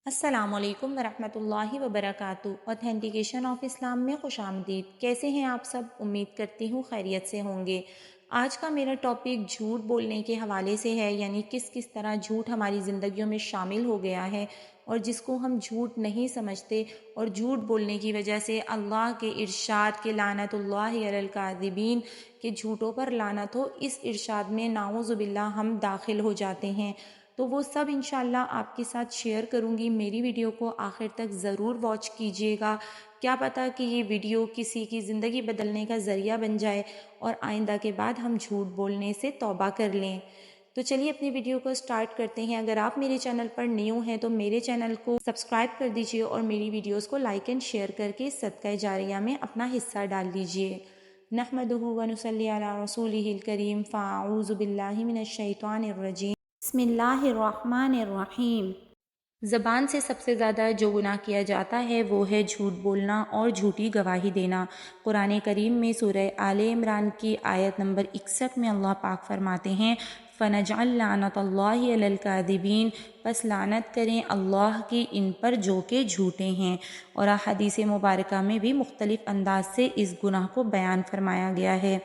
السلام علیکم ورحمۃ اللہ وبرکاتہ۔ اوتھینٹیکیشن آف اسلام میں خوش آمدید۔ کیسے ہیں آپ سب؟ امید کرتی ہوں خیریت سے ہوں گے۔ آج کا میرا ٹاپک جھوٹ بولنے کے حوالے سے ہے، یعنی کس طرح جھوٹ ہماری زندگیوں میں شامل ہو گیا ہے اور جس کو ہم جھوٹ نہیں سمجھتے، اور جھوٹ بولنے کی وجہ سے اللہ کے ارشاد کے لعنت اللہ علی الکاذبین کے جھوٹوں پر لعنت ہو، اس ارشاد میں نعوذ باللہ ہم داخل ہو جاتے ہیں۔ تو وہ سب انشاءاللہ آپ کے ساتھ شیئر کروں گی۔ میری ویڈیو کو آخر تک ضرور واچ کیجیے گا، کیا پتہ کہ یہ ویڈیو کسی کی زندگی بدلنے کا ذریعہ بن جائے اور آئندہ کے بعد ہم جھوٹ بولنے سے توبہ کر لیں۔ تو چلیے اپنی ویڈیو کو سٹارٹ کرتے ہیں۔ اگر آپ میرے چینل پر نیو ہیں تو میرے چینل کو سبسکرائب کر دیجیے اور میری ویڈیوز کو لائک اینڈ شیئر کر کے صدقہ جاریہ میں اپنا حصہ ڈال دیجیے۔ نحمدہ ونصلی علی رسولہ الکریم، فاعوذ باللہ من الشیطان الرجیم، بسم اللہ الرحمن الرحیم۔ زبان سے سب سے زیادہ جو گناہ کیا جاتا ہے وہ ہے جھوٹ بولنا اور جھوٹی گواہی دینا۔ قرآن کریم میں سورہ آل عمران کی آیت نمبر 61 میں اللہ پاک فرماتے ہیں فَنَجْعَلْ لَعْنَتَ اللَّهِ عَلَى الْكَاذِبِينَ، پس لعنت کریں اللہ کی ان پر جو کہ جھوٹے ہیں۔ اور احادیث مبارکہ میں بھی مختلف انداز سے اس گناہ کو بیان فرمایا گیا ہے۔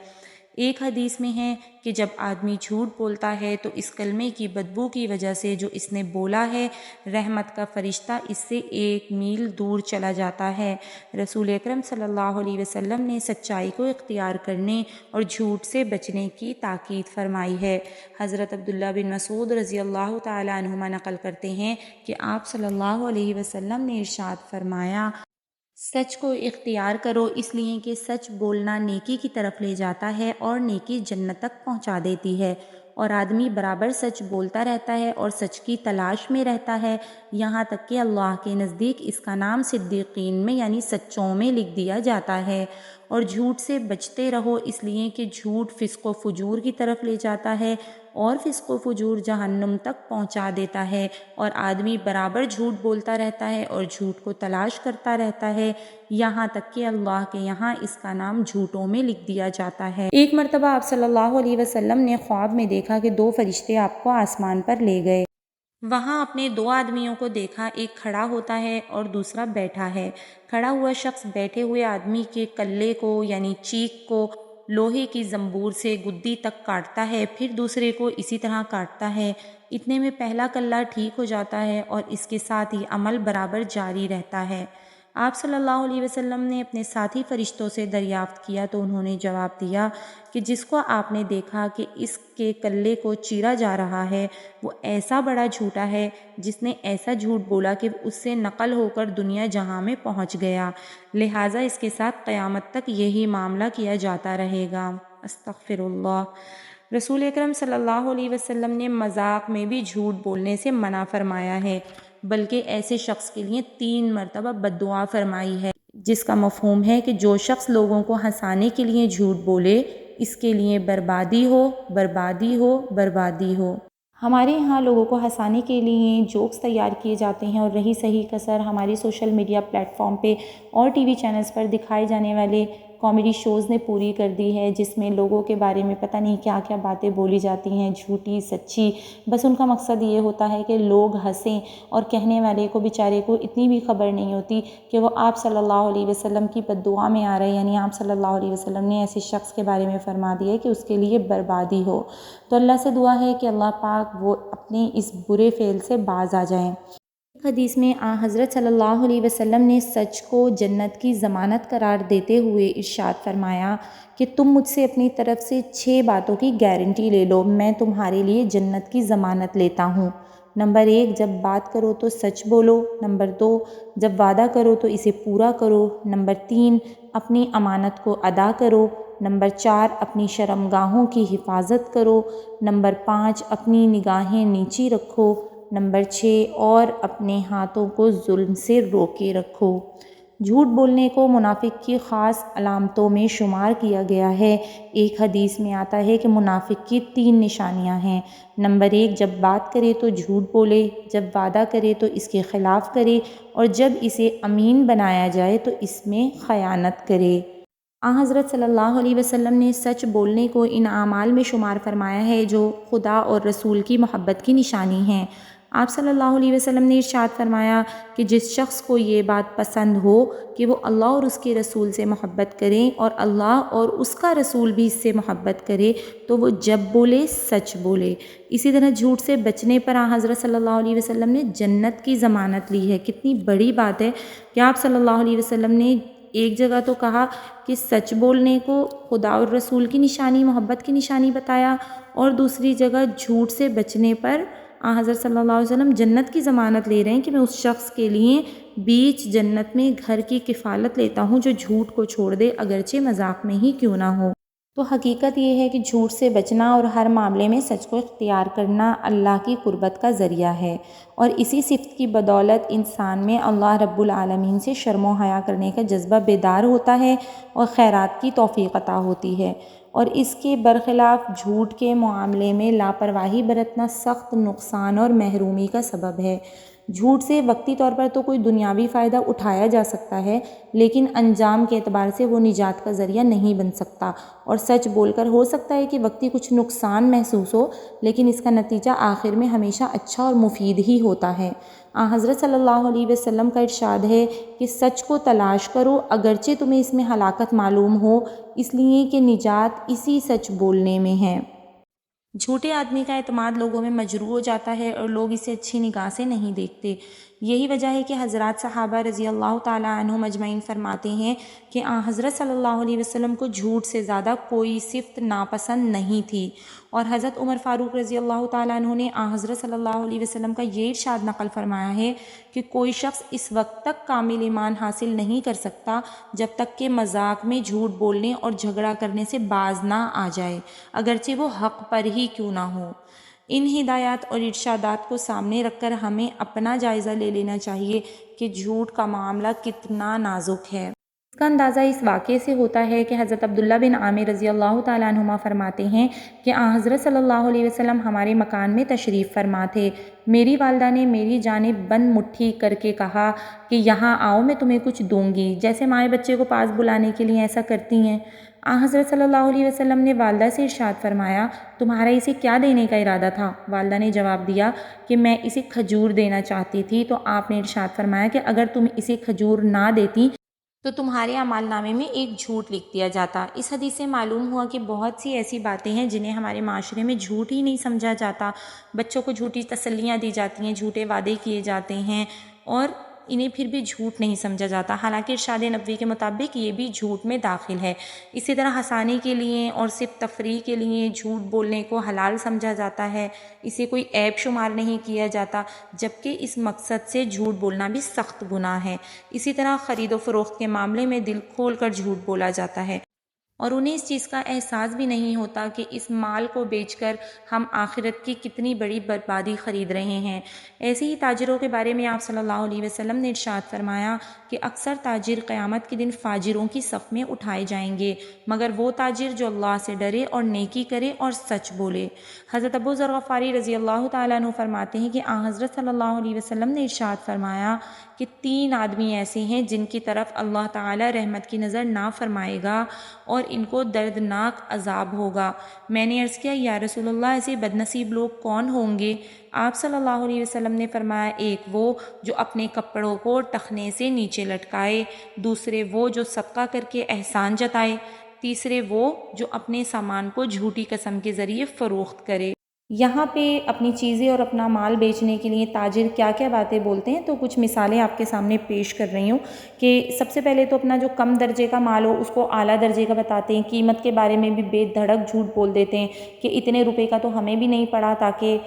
ایک حدیث میں ہے کہ جب آدمی جھوٹ بولتا ہے تو اس کلمے کی بدبو کی وجہ سے جو اس نے بولا ہے، رحمت کا فرشتہ اس سے 1 میل دور چلا جاتا ہے۔ رسول اکرم صلی اللہ علیہ وسلم نے سچائی کو اختیار کرنے اور جھوٹ سے بچنے کی تاکید فرمائی ہے۔ حضرت عبداللہ بن مسعود رضی اللہ تعالی عنہما نقل کرتے ہیں کہ آپ صلی اللہ علیہ وسلم نے ارشاد فرمایا، سچ کو اختیار کرو، اس لیے کہ سچ بولنا نیکی کی طرف لے جاتا ہے اور نیکی جنت تک پہنچا دیتی ہے، اور آدمی برابر سچ بولتا رہتا ہے اور سچ کی تلاش میں رہتا ہے، یہاں تک کہ اللہ کے نزدیک اس کا نام صدیقین میں یعنی سچوں میں لکھ دیا جاتا ہے۔ اور جھوٹ سے بچتے رہو، اس لیے کہ جھوٹ فسق و فجور کی طرف لے جاتا ہے اور فسق و فجور جہنم تک پہنچا دیتا ہے، اور آدمی برابر جھوٹ بولتا رہتا ہے اور جھوٹ کو تلاش کرتا رہتا ہے، یہاں تک کہ اللہ کے یہاں اس کا نام جھوٹوں میں لکھ دیا جاتا ہے۔ ایک مرتبہ آپ صلی اللہ علیہ وسلم نے خواب میں دیکھا کہ 2 فرشتے آپ کو آسمان پر لے گئے۔ وہاں اپنے 2 آدمیوں کو دیکھا، ایک کھڑا ہوتا ہے اور دوسرا بیٹھا ہے۔ کھڑا ہوا شخص بیٹھے ہوئے آدمی کے کلے کو یعنی چیک کو لوہے کی زنبور سے گدی تک کاٹتا ہے، پھر دوسرے کو اسی طرح کاٹتا ہے، اتنے میں پہلا کلہ ٹھیک ہو جاتا ہے اور اس کے ساتھ ہی عمل برابر جاری رہتا ہے۔ آپ صلی اللہ علیہ وسلم نے اپنے ساتھی فرشتوں سے دریافت کیا تو انہوں نے جواب دیا کہ جس کو آپ نے دیکھا کہ اس کے کلے کو چیرا جا رہا ہے، وہ ایسا بڑا جھوٹا ہے جس نے ایسا جھوٹ بولا کہ اس سے نقل ہو کر دنیا جہاں میں پہنچ گیا، لہٰذا اس کے ساتھ قیامت تک یہی معاملہ کیا جاتا رہے گا۔ استغفر اللہ۔ رسول اکرم صلی اللہ علیہ وسلم نے مذاق میں بھی جھوٹ بولنے سے منع فرمایا ہے، بلکہ ایسے شخص کے لیے 3 مرتبہ بد دعا فرمائی ہے، جس کا مفہوم ہے کہ جو شخص لوگوں کو ہنسانے کے لیے جھوٹ بولے، اس کے لیے بربادی ہو، بربادی ہو، بربادی ہو۔ ہمارے یہاں لوگوں کو ہنسانے کے لیے جوکس تیار کیے جاتے ہیں، اور رہی صحیح کثر ہماری سوشل میڈیا پلیٹ فارم پہ اور ٹی وی چینلز پر دکھائے جانے والے کامیڈی شوز نے پوری کر دی ہے، جس میں لوگوں کے بارے میں پتہ نہیں کیا کیا باتیں بولی جاتی ہیں، جھوٹی سچی، بس ان کا مقصد یہ ہوتا ہے کہ لوگ ہنسیں، اور کہنے والے کو بیچارے کو اتنی بھی خبر نہیں ہوتی کہ وہ آپ صلی اللہ علیہ وسلم کی بد دعا میں آ رہے ہیں، یعنی آپ صلی اللہ علیہ وسلم نے ایسے شخص کے بارے میں فرما دیا کہ اس کے لیے بربادی ہو۔ تو اللہ سے دعا ہے کہ اللہ پاک وہ اپنے اس برے فعل سے باز آ جائیں۔ حدیث میں حضرت صلی اللہ علیہ وسلم نے سچ کو جنت کی ضمانت قرار دیتے ہوئے ارشاد فرمایا کہ تم مجھ سے اپنی طرف سے 6 باتوں کی گارنٹی لے لو، میں تمہارے لیے جنت کی ضمانت لیتا ہوں۔ نمبر 1، جب بات کرو تو سچ بولو۔ نمبر 2، جب وعدہ کرو تو اسے پورا کرو۔ نمبر 3، اپنی امانت کو ادا کرو۔ نمبر 4، اپنی شرمگاہوں کی حفاظت کرو۔ نمبر 5، اپنی نگاہیں نیچی رکھو۔ نمبر 6، اور اپنے ہاتھوں کو ظلم سے روکے رکھو۔ جھوٹ بولنے کو منافق کی خاص علامتوں میں شمار کیا گیا ہے۔ ایک حدیث میں آتا ہے کہ منافق کی 3 نشانیاں ہیں۔ نمبر 1، جب بات کرے تو جھوٹ بولے، جب وعدہ کرے تو اس کے خلاف کرے، اور جب اسے امین بنایا جائے تو اس میں خیانت کرے۔ حضرت صلی اللہ علیہ وسلم نے سچ بولنے کو ان اعمال میں شمار فرمایا ہے جو خدا اور رسول کی محبت کی نشانی ہیں۔ آپ صلی اللہ علیہ وسلم نے ارشاد فرمایا کہ جس شخص کو یہ بات پسند ہو کہ وہ اللہ اور اس کے رسول سے محبت کریں اور اللہ اور اس کا رسول بھی اس سے محبت کرے تو وہ جب بولے سچ بولے۔ اسی طرح جھوٹ سے بچنے پر حضرت صلی اللہ علیہ وسلم نے جنت کی ضمانت لی ہے۔ کتنی بڑی بات ہے کہ آپ صلی اللہ علیہ وسلم نے ایک جگہ تو کہا کہ سچ بولنے کو خدا اور رسول کی نشانی، محبت کی نشانی بتایا، اور دوسری جگہ جھوٹ سے بچنے پر حضرت صلی اللہ علیہ وسلم جنت کی ضمانت لے رہے ہیں کہ میں اس شخص کے لیے بیچ جنت میں گھر کی کفالت لیتا ہوں جو جھوٹ کو چھوڑ دے اگرچہ مذاق میں ہی کیوں نہ ہو۔ تو حقیقت یہ ہے کہ جھوٹ سے بچنا اور ہر معاملے میں سچ کو اختیار کرنا اللہ کی قربت کا ذریعہ ہے، اور اسی صفت کی بدولت انسان میں اللہ رب العالمین سے شرم و حیا کرنے کا جذبہ بیدار ہوتا ہے اور خیرات کی توفیق عطا ہوتی ہے، اور اس کے برخلاف جھوٹ کے معاملے میں لاپرواہی برتنا سخت نقصان اور محرومی کا سبب ہے۔ جھوٹ سے وقتی طور پر تو کوئی دنیاوی فائدہ اٹھایا جا سکتا ہے، لیکن انجام کے اعتبار سے وہ نجات کا ذریعہ نہیں بن سکتا، اور سچ بول کر ہو سکتا ہے کہ وقتی کچھ نقصان محسوس ہو، لیکن اس کا نتیجہ آخر میں ہمیشہ اچھا اور مفید ہی ہوتا ہے۔ حضرت صلی اللہ علیہ وسلم کا ارشاد ہے کہ سچ کو تلاش کرو اگرچہ تمہیں اس میں ہلاکت معلوم ہو، اس لیے کہ نجات اسی سچ بولنے میں ہے۔ جھوٹے آدمی کا اعتماد لوگوں میں مجروح ہو جاتا ہے اور لوگ اسے اچھی نگاہ سے نہیں دیکھتے۔ یہی وجہ ہے کہ حضرات صحابہ رضی اللہ تعالیٰ عنہم اجمعین فرماتے ہیں کہ حضرت صلی اللہ علیہ وسلم کو جھوٹ سے زیادہ کوئی صفت ناپسند نہیں تھی، اور حضرت عمر فاروق رضی اللہ تعالیٰ عنہ نے حضرت صلی اللہ علیہ وسلم کا یہ ارشاد نقل فرمایا ہے کہ کوئی شخص اس وقت تک کامل ایمان حاصل نہیں کر سکتا جب تک کہ مذاق میں جھوٹ بولنے اور جھگڑا کرنے سے باز نہ آ جائے، اگرچہ وہ حق پر ہی کیوں نہ ہو۔ ان ہدایات اور ارشادات کو سامنے رکھ کر ہمیں اپنا جائزہ لے لینا چاہیے کہ جھوٹ کا معاملہ کتنا نازک ہے۔ اس کا اندازہ اس واقعے سے ہوتا ہے کہ حضرت عبداللہ بن عامر رضی اللہ تعالیٰ عنہما فرماتے ہیں کہ حضرت صلی اللہ علیہ وسلم ہمارے مکان میں تشریف فرما تھے۔ میری والدہ نے میری جانب بند مٹھی کر کے کہا کہ یہاں آؤ، میں تمہیں کچھ دوں گی، جیسے مائیں بچے کو پاس بلانے کے لیے ایسا کرتی ہیں۔ حضرت صلی اللہ علیہ وسلم نے والدہ سے ارشاد فرمایا، تمہارا اسے کیا دینے کا ارادہ تھا؟ والدہ نے جواب دیا کہ میں اسے کھجور دینا چاہتی تھی۔ تو آپ نے ارشاد فرمایا کہ اگر تم اسے کھجور نہ دیتی تو تمہارے اعمال نامے میں ایک جھوٹ لکھ دیا جاتا۔ اس حدیث سے معلوم ہوا کہ بہت سی ایسی باتیں ہیں جنہیں ہمارے معاشرے میں جھوٹ ہی نہیں سمجھا جاتا۔ بچوں کو جھوٹی تسلیاں دی جاتی ہیں، جھوٹے وعدے کیے جاتے ہیں، اور انہیں پھر بھی جھوٹ نہیں سمجھا جاتا، حالانکہ ارشاد نبوی کے مطابق یہ بھی جھوٹ میں داخل ہے۔ اسی طرح ہنسانے کے لیے اور صرف تفریح کے لیے جھوٹ بولنے کو حلال سمجھا جاتا ہے، اسے کوئی عیب شمار نہیں کیا جاتا، جبکہ اس مقصد سے جھوٹ بولنا بھی سخت گناہ ہے۔ اسی طرح خرید و فروخت کے معاملے میں دل کھول کر جھوٹ بولا جاتا ہے، اور انہیں اس چیز کا احساس بھی نہیں ہوتا کہ اس مال کو بیچ کر ہم آخرت کی کتنی بڑی بربادی خرید رہے ہیں۔ ایسے ہی تاجروں کے بارے میں آپ صلی اللہ علیہ وسلم نے ارشاد فرمایا کہ اکثر تاجر قیامت کے دن فاجروں کی صف میں اٹھائے جائیں گے، مگر وہ تاجر جو اللہ سے ڈرے اور نیکی کرے اور سچ بولے۔ حضرت ابو ذر غفاری رضی اللہ تعالیٰ عنہ فرماتے ہیں کہ حضرت صلی اللہ علیہ وسلم نے ارشاد فرمایا کہ 3 آدمی ایسے ہیں جن کی طرف اللہ تعالیٰ رحمت کی نظر نہ فرمائے گا اور ان کو دردناک عذاب ہوگا۔ میں نے عرض کیا، یا رسول اللہ، ایسے بد نصیب لوگ کون ہوں گے؟ آپ صلی اللہ علیہ وسلم نے فرمایا، ایک وہ جو اپنے کپڑوں کو ٹخنے سے نیچے لٹکائے، دوسرے وہ جو صدقہ کر کے احسان جتائے، تیسرے وہ جو اپنے سامان کو جھوٹی قسم کے ذریعے فروخت کرے۔ یہاں پہ اپنی چیزیں اور اپنا مال بیچنے کے لیے تاجر کیا کیا باتیں بولتے ہیں، تو کچھ مثالیں آپ کے سامنے پیش کر رہی ہوں کہ سب سے پہلے تو اپنا جو کم درجے کا مال ہو اس کو اعلیٰ درجے کا بتاتے ہیں، قیمت کے بارے میں بھی بے دھڑک جھوٹ بول دیتے ہیں کہ اتنے روپے کا تو ہمیں بھی نہیں پڑا، تاکہ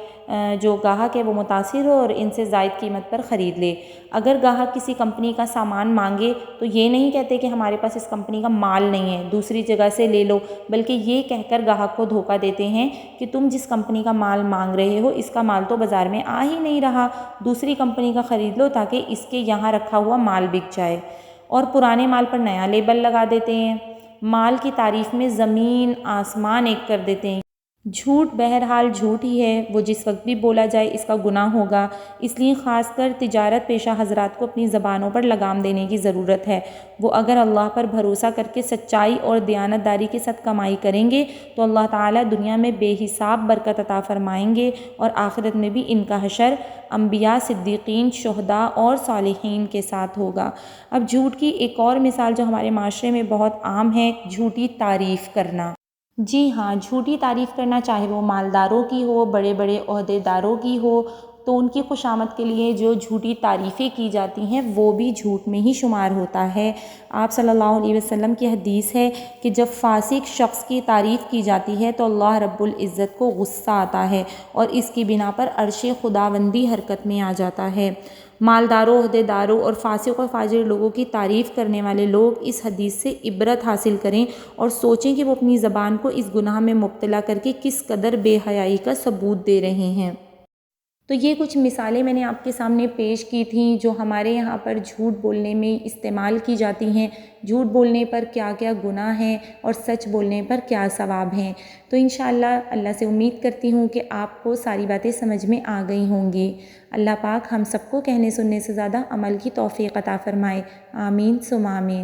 جو گاہک ہے وہ متاثر ہو اور ان سے زائد قیمت پر خرید لے۔ اگر گاہک کسی کمپنی کا سامان مانگے تو یہ نہیں کہتے کہ ہمارے پاس اس کمپنی کا مال نہیں ہے، دوسری جگہ سے لے لو، بلکہ یہ کہہ کر گاہک کو دھوکہ دیتے ہیں کہ تم جس کمپنی کا مال مانگ رہے ہو اس کا مال تو بازار میں آ ہی نہیں رہا، دوسری کمپنی کا خرید لو تاکہ اس کے یہاں رکھا ہوا مال بک جائے، اور پرانے مال پر نیا لیبل لگا دیتے ہیں۔ مال کی تعریف میں زمین آسمان ایک کر دیتے ہیں۔ جھوٹ بہرحال جھوٹ ہی ہے، وہ جس وقت بھی بولا جائے اس کا گناہ ہوگا، اس لیے خاص کر تجارت پیشہ حضرات کو اپنی زبانوں پر لگام دینے کی ضرورت ہے۔ وہ اگر اللہ پر بھروسہ کر کے سچائی اور دیانتداری کے ساتھ کمائی کریں گے تو اللہ تعالیٰ دنیا میں بے حساب برکت عطا فرمائیں گے، اور آخرت میں بھی ان کا حشر انبیاء، صدیقین، شہداء اور صالحین کے ساتھ ہوگا۔ اب جھوٹ کی ایک اور مثال جو ہمارے معاشرے میں بہت عام ہے، جھوٹی تعریف کرنا۔ جی ہاں، جھوٹی تعریف کرنا، چاہے وہ مالداروں کی ہو، بڑے بڑے عہدے داروں کی ہو، تو ان کی خوشامد کے لیے جو جھوٹی تعریفیں کی جاتی ہیں وہ بھی جھوٹ میں ہی شمار ہوتا ہے۔ آپ صلی اللہ علیہ وسلم کی حدیث ہے کہ جب فاسق شخص کی تعریف کی جاتی ہے تو اللہ رب العزت کو غصہ آتا ہے اور اس کی بنا پر عرش خداوندی حرکت میں آ جاتا ہے۔ مالداروں، عہدے داروں اور فاسق و فاجر لوگوں کی تعریف کرنے والے لوگ اس حدیث سے عبرت حاصل کریں اور سوچیں کہ وہ اپنی زبان کو اس گناہ میں مبتلا کر کے کس قدر بے حیائی کا ثبوت دے رہے ہیں۔ تو یہ کچھ مثالیں میں نے آپ کے سامنے پیش کی تھیں جو ہمارے یہاں پر جھوٹ بولنے میں استعمال کی جاتی ہیں، جھوٹ بولنے پر کیا کیا گناہ ہیں اور سچ بولنے پر کیا ثواب ہیں۔ تو انشاءاللہ اللہ سے امید کرتی ہوں کہ آپ کو ساری باتیں سمجھ میں آ گئی ہوں گی۔ اللہ پاک ہم سب کو کہنے سننے سے زیادہ عمل کی توفیق عطا فرمائے۔ آمین ثم آمین۔